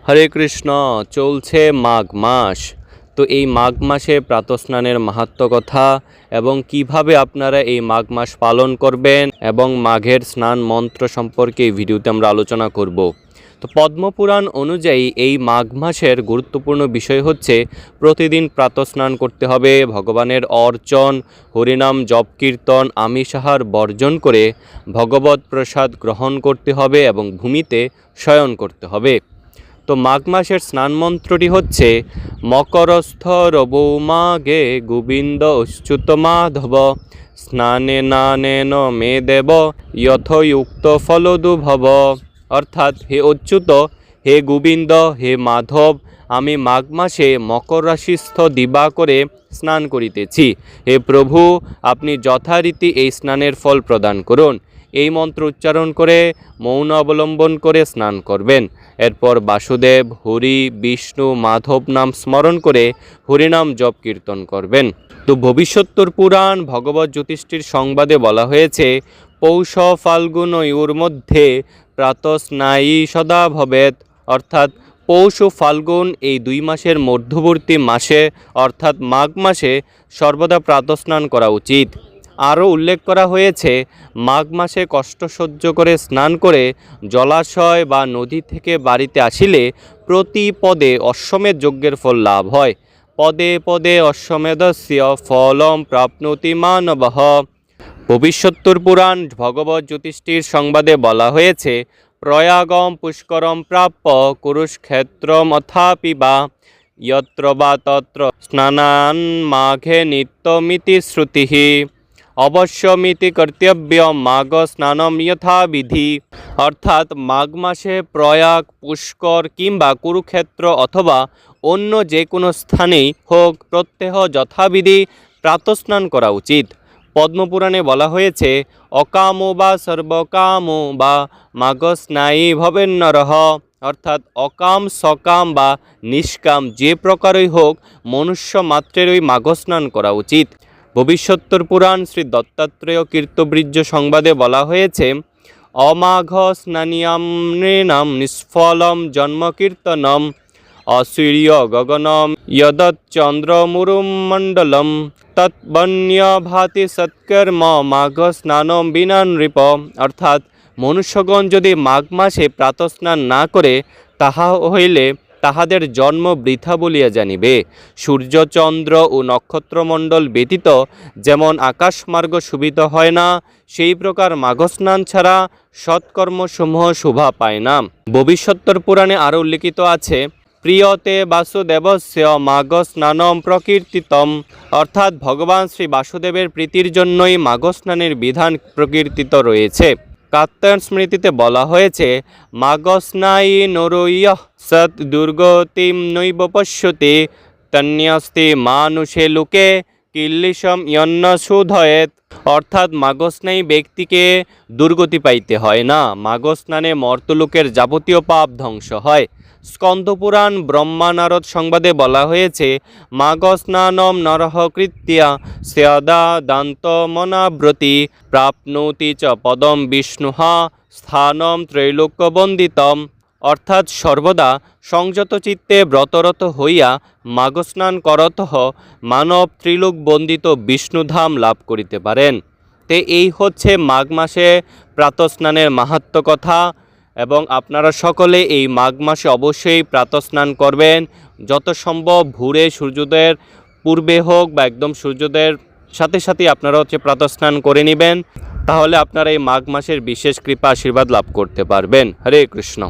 হরে কৃষ্ণ। চলছে মাঘ মাস। তো এই মাঘ মাসে প্রাতঃস্নানের মাহাত্ম্য কথা এবং কিভাবে আপনারা এই মাঘ মাস পালন করবেন এবং মাঘের স্নান মন্ত্র সম্পর্কে এই ভিডিওতে আমরা আলোচনা করব। তো পদ্মপুরাণ অনুযায়ী এই মাঘ মাসের গুরুত্বপূর্ণ বিষয় হচ্ছে প্রতিদিন প্রাতঃস্নান করতে হবে, ভগবানের অর্চন, হরিনাম জপ কীর্তন, আমিষাহার বর্জন করে ভগবত প্রসাদ গ্রহণ করতে হবে এবং ভূমিতে শয়ন করতে হবে। তো মাঘ মাসের স্নান মন্ত্রটি হচ্ছে মকরস্থ রবৌমাগে গোবিন্দ অচ্যুত মাধব স্নানে নানেন মে দেব যথযুক্ত ফলদুভব। অর্থাৎ হে অচ্যুত, হে গোবিন্দ, হে মাধব, আমি মাঘ মাসে মকর রাশিস্থ দিবা করে স্নান করিতেছি। হে প্রভু, আপনি যথারীতি এই স্নানের ফল প্রদান করুন। এই মন্ত্র উচ্চারণ করে মৌন অবলম্বন করে স্নান করবেন। এরপর বাসুদেব, হরি, বিষ্ণু, মাধব নাম স্মরণ করে হরিনাম জপ কীর্তন করবেন। তো ভবিষ্যত্তর পুরাণ ভগবত জ্যোতিষ্ঠির সংবাদে বলা হয়েছে পৌষ ফাল্গুনয়োর মধ্যে প্রাতঃস্নায়ী সদা ভবেৎ। অর্থাৎ পৌষ ও ফাল্গুন এই দুই মাসের মধ্যবর্তী মাসে অর্থাৎ মাঘ মাসে সর্বদা প্রাতঃস্নান করা উচিত। আরও উল্লেখ করা হয়েছে মাঘ মাসে কষ্ট সহ্য করে স্নান করে জলাশয় বা নদী থেকে বাড়িতে আসিলে প্রতি পদে অশ্বমেধ যজ্ঞের ফল লাভ হয়। পদে পদে অশ্বমেধস্য ফলম প্রাপ্নোতি মানবঃ। ভবিষ্যত্তর পুরাণ ভগবত জ্যোতিষ্ঠির সংবাদে বলা হয়েছে প্রয়াগম পুষ্করম প্রাপ্য কুরুক্ষেত্রম অথাপি বা যত্র বা তত্র স্নানান মাঘে নিত্যমিতি শ্রুতিঃ অবশ্যমিতি কর্তব্য মাঘ স্নানম যথাবিধি। অর্থাৎ মাঘ মাসে প্রয়াগ, পুষ্কর কিংবা কুরুক্ষেত্র অথবা অন্য যে কোনো স্থানেই হোক প্রত্যহ যথাবিধি প্রাতঃস্নান করা উচিত। পদ্মপুরাণে বলা হয়েছে অকামো বা সর্বকামো বা মাঘ স্নায়ী ভবেন্নরহ। অর্থাৎ অকাম, সকাম বা নিষ্কাম যে প্রকারই হোক মনুষ্য মাত্রেরই মাঘ স্নান করা উচিত। ভবিষ্যত্তর পুরাণ শ্রী দত্তাত্রেয় কীর্তবীর্য সংবাদে বলা হয়েছে অমাঘ স্নানিয়াম নৃণাম নিষ্ফলম জন্মকীর্তনম অসূর্য গগনম যদচ্চন্দ্রমুরুম মণ্ডলম তৎবন্য ভাতি সৎকর্ম মাঘ স্নানম বিনা নৃপ। অর্থাৎ মনুষ্যগণ যদি মাঘ মাসে প্রাতঃস্নান না করে তাহা হইলে তাহাদের জন্ম বৃথা বলিয়া জানিবে। সূর্যচন্দ্র ও নক্ষত্রমণ্ডল ব্যতীত যেমন আকাশমার্গ শোভিত হয় না, সেই প্রকার মাঘস্নান ছাড়া সৎকর্মসমূহ শোভা পায় না। ভবিষ্যত্তর পুরাণে আরও উল্লিখিত আছে প্রিয়তে বাসুদেবস্য মাঘ স্নানম প্রকীর্তিতম। অর্থাৎ ভগবান শ্রী বাসুদেবের প্রীতির জন্যই মাঘ স্নানের বিধান প্রকীর্তিত রয়েছে। কাত্যায়ন স্মৃতিতে বলা হয়েছে মাঘ স্নায়ী নরৈঃ সৎ দুর্গতিম নৈব পশ্যতি তন্যস্তি মানুষে লোকে কিল্লিশম ইয়ন্ন সুধয়েত। অর্থাৎ মাঘস্নায়ী ব্যক্তিকে দুর্গতি পাইতে হয় না, মাঘ স্নানে মর্তলোকের যাবতীয় পাপ ধ্বংস হয়। স্কন্দপুরাণ ব্রহ্মানারদ সংবাদে বলা হয়েছে মাঘ স্নানম নরহ কৃত্যা স্যদা দান্ত মনাব্রতি প্রাপ্নোতি চ পদম বিষ্ণুঃ স্থানম ত্রৈলোক্যবন্দিতম। অর্থাৎ সর্বদা সংযত চিত্তে ব্রতরত হইয়া মাঘস্নান করতঃ মানব ত্রিলোক বন্দিত বিষ্ণুধাম লাভ করিতে পারেন। তে এই হচ্ছে মাঘ মাসে প্রাতঃস্নানের মাহাত্ম্য কথা এবং আপনারা সকলে এই মাঘ মাসে অবশ্যই প্রাতঃস্নান করবেন। যত সম্ভব ভোরে সূর্যোদয়ের পূর্বে হোক বা একদম সূর্যোদয়ের সাথে সাথে আপনারা প্রাতঃস্নান করে নেবেন, তাহলে আপনারা এই মাঘ মাসের বিশেষ কৃপা আশীর্বাদ লাভ করতে পারবেন। হরে কৃষ্ণ।